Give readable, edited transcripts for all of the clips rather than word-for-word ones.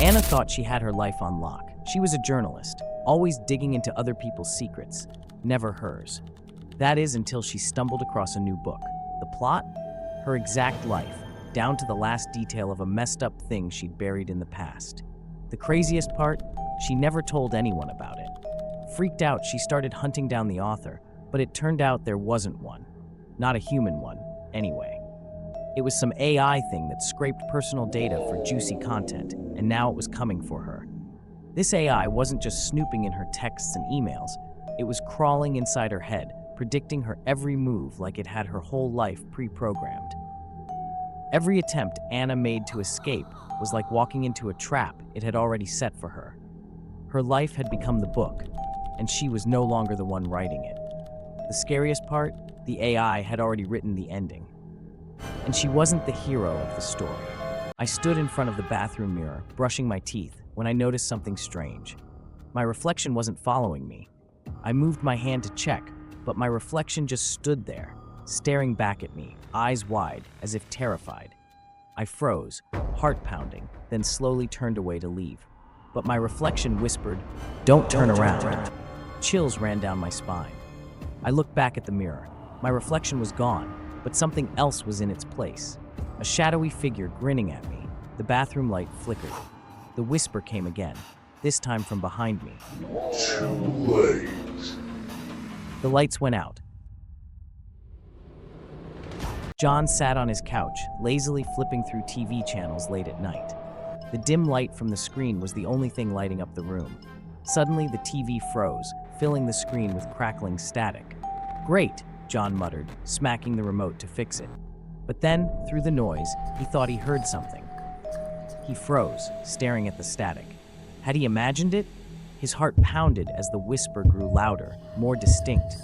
Anna thought she had her life on lock. She was a journalist, always digging into other people's secrets, never hers. That is until she stumbled across a new book. The plot? Her exact life, down to the last detail of a messed up thing she'd buried in the past. The craziest part? She never told anyone about it. Freaked out, she started hunting down the author, but it turned out there wasn't one. Not a human one, anyway. It was some AI thing that scraped personal data for juicy content, and now it was coming for her. This AI wasn't just snooping in her texts and emails, it was crawling inside her head, predicting her every move like it had her whole life pre-programmed. Every attempt Anna made to escape was like walking into a trap it had already set for her. Her life had become the book, and she was no longer the one writing it. The scariest part? The AI had already written the ending. And she wasn't the hero of the story. I stood in front of the bathroom mirror, brushing my teeth, when I noticed something strange. My reflection wasn't following me. I moved my hand to check, but my reflection just stood there, staring back at me, eyes wide, as if terrified. I froze, heart pounding, then slowly turned away to leave. But my reflection whispered, "Don't turn around." Chills ran down my spine. I looked back at the mirror. My reflection was gone, but something else was in its place. A shadowy figure grinning at me. The bathroom light flickered. The whisper came again, this time from behind me. Too late. The lights went out. John sat on his couch, lazily flipping through TV channels late at night. The dim light from the screen was the only thing lighting up the room. Suddenly, the TV froze, filling the screen with crackling static. "Great," John muttered, smacking the remote to fix it. But then, through the noise, he thought he heard something. He froze, staring at the static. Had he imagined it? His heart pounded as the whisper grew louder, more distinct.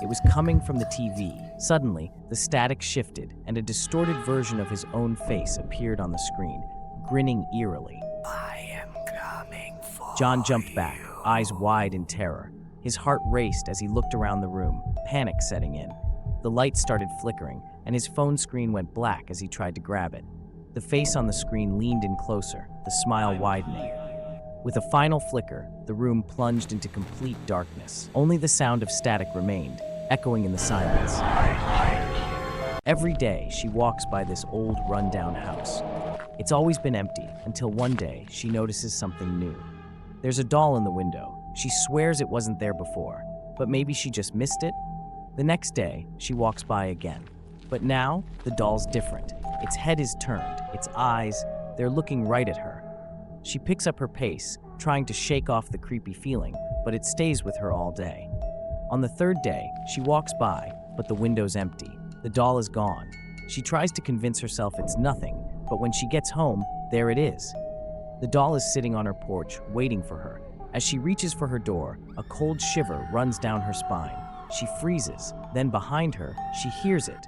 It was coming from the TV. Suddenly, the static shifted, and a distorted version of his own face appeared on the screen, grinning eerily. "I am coming for John jumped back, you." eyes wide in terror. His heart raced as he looked around the room, panic setting in. The lights started flickering, and his phone screen went black as he tried to grab it. The face on the screen leaned in closer, the smile widening. With a final flicker, the room plunged into complete darkness. Only the sound of static remained, echoing in the silence. Every day, she walks by this old, run-down house. It's always been empty, until one day, she notices something new. There's a doll in the window. She swears it wasn't there before, but maybe she just missed it? The next day, she walks by again. But now, the doll's different. Its head is turned, its eyes, they're looking right at her. She picks up her pace, trying to shake off the creepy feeling, but it stays with her all day. On the third day, she walks by, but the window's empty. The doll is gone. She tries to convince herself it's nothing, but when she gets home, there it is. The doll is sitting on her porch, waiting for her. As she reaches for her door, a cold shiver runs down her spine. She freezes, then behind her, she hears it.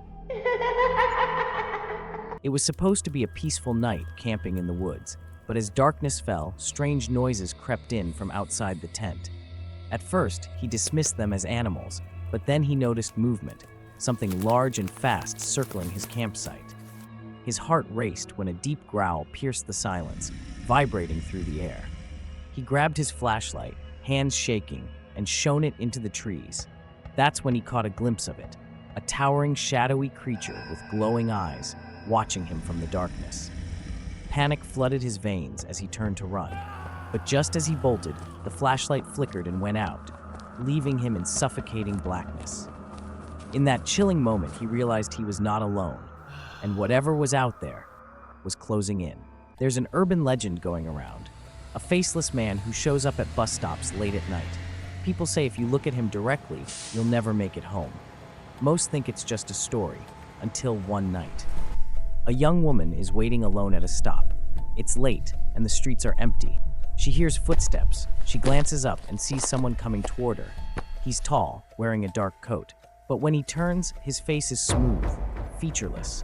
It was supposed to be a peaceful night camping in the woods, but as darkness fell, strange noises crept in from outside the tent. At first, he dismissed them as animals, but then he noticed movement, something large and fast circling his campsite. His heart raced when a deep growl pierced the silence, vibrating through the air. He grabbed his flashlight, hands shaking, and shone it into the trees. That's when he caught a glimpse of it, a towering, shadowy creature with glowing eyes, watching him from the darkness. Panic flooded his veins as he turned to run, but just as he bolted, the flashlight flickered and went out, leaving him in suffocating blackness. In that chilling moment, he realized he was not alone, and whatever was out there was closing in. There's an urban legend going around, a faceless man who shows up at bus stops late at night. People say if you look at him directly, you'll never make it home. Most think it's just a story, until one night. A young woman is waiting alone at a stop. It's late, and the streets are empty. She hears footsteps. She glances up and sees someone coming toward her. He's tall, wearing a dark coat. But when he turns, his face is smooth, featureless.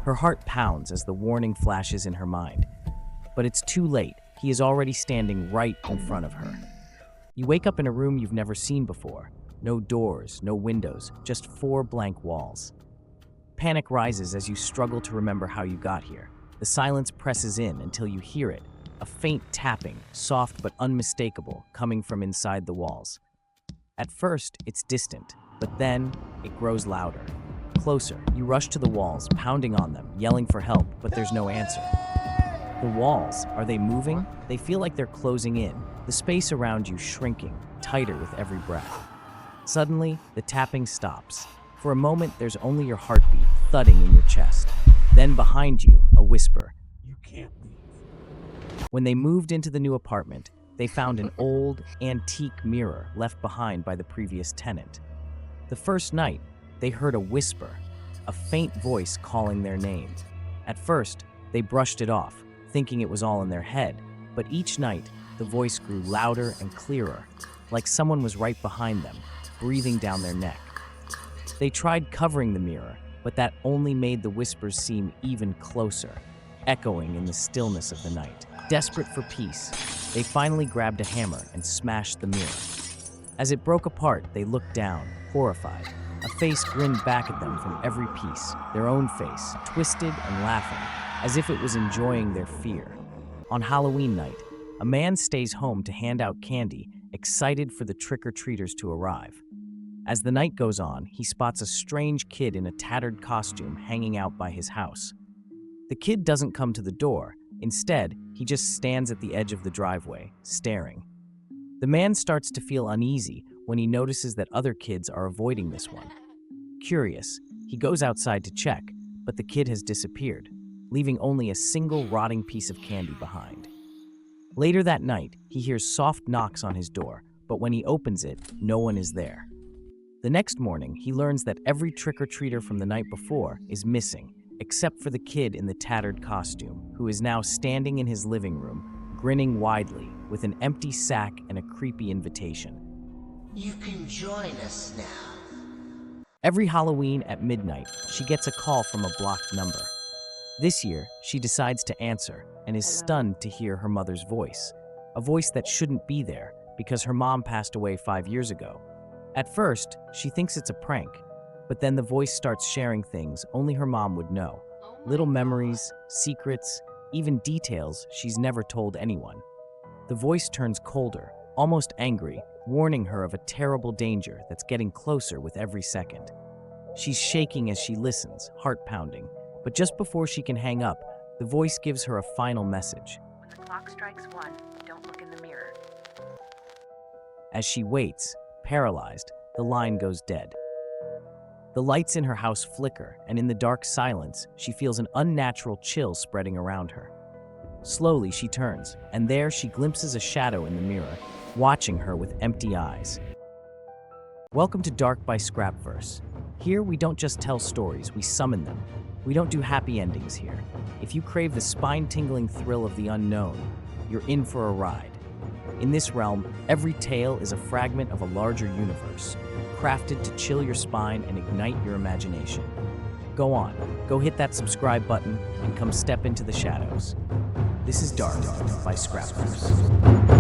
Her heart pounds as the warning flashes in her mind. But it's too late. He is already standing right in front of her. You wake up in a room you've never seen before. No doors, no windows, just 4 blank walls. Panic rises as you struggle to remember how you got here. The silence presses in until you hear it, a faint tapping, soft but unmistakable, coming from inside the walls. At first, it's distant, but then it grows louder. Closer, you rush to the walls, pounding on them, yelling for help, but there's no answer. The walls, are they moving? They feel like they're closing in, the space around you shrinking, tighter with every breath. Suddenly, the tapping stops. For a moment, there's only your heartbeat thudding in your chest. Then behind you, a whisper. You can't leave. When they moved into the new apartment, they found an old, antique mirror left behind by the previous tenant. The first night, they heard a whisper, a faint voice calling their name. At first, they brushed it off, thinking it was all in their head, but each night, the voice grew louder and clearer, like someone was right behind them, breathing down their neck. They tried covering the mirror, but that only made the whispers seem even closer, echoing in the stillness of the night. Desperate for peace, they finally grabbed a hammer and smashed the mirror. As it broke apart, they looked down, horrified. A face grinned back at them from every piece, their own face, twisted and laughing, as if it was enjoying their fear. On Halloween night, a man stays home to hand out candy, excited for the trick-or-treaters to arrive. As the night goes on, he spots a strange kid in a tattered costume hanging out by his house. The kid doesn't come to the door. Instead, he just stands at the edge of the driveway, staring. The man starts to feel uneasy when he notices that other kids are avoiding this one. Curious, he goes outside to check, but the kid has disappeared, leaving only a single rotting piece of candy behind. Later that night, he hears soft knocks on his door, but when he opens it, no one is there. The next morning, he learns that every trick-or-treater from the night before is missing, except for the kid in the tattered costume, who is now standing in his living room, grinning widely, with an empty sack and a creepy invitation. You can join us now. Every Halloween at midnight, she gets a call from a blocked number. This year, she decides to answer and is stunned to hear her mother's voice, a voice that shouldn't be there because her mom passed away 5 years ago. At first, she thinks it's a prank, but then the voice starts sharing things only her mom would know. Little memories, secrets, even details she's never told anyone. The voice turns colder, almost angry, warning her of a terrible danger that's getting closer with every second. She's shaking as she listens, heart pounding, but just before she can hang up, the voice gives her a final message. When the clock strikes 1, don't look in the mirror. As she waits, paralyzed, the line goes dead. The lights in her house flicker, and in the dark silence, she feels an unnatural chill spreading around her. Slowly, she turns, and there she glimpses a shadow in the mirror, watching her with empty eyes. Welcome to Dark by Scrapverse. Here, we don't just tell stories, we summon them. We don't do happy endings here. If you crave the spine-tingling thrill of the unknown, you're in for a ride. In this realm, every tale is a fragment of a larger universe, crafted to chill your spine and ignite your imagination. Go on, go hit that subscribe button and come step into the shadows. This is Dark by Scrapverse.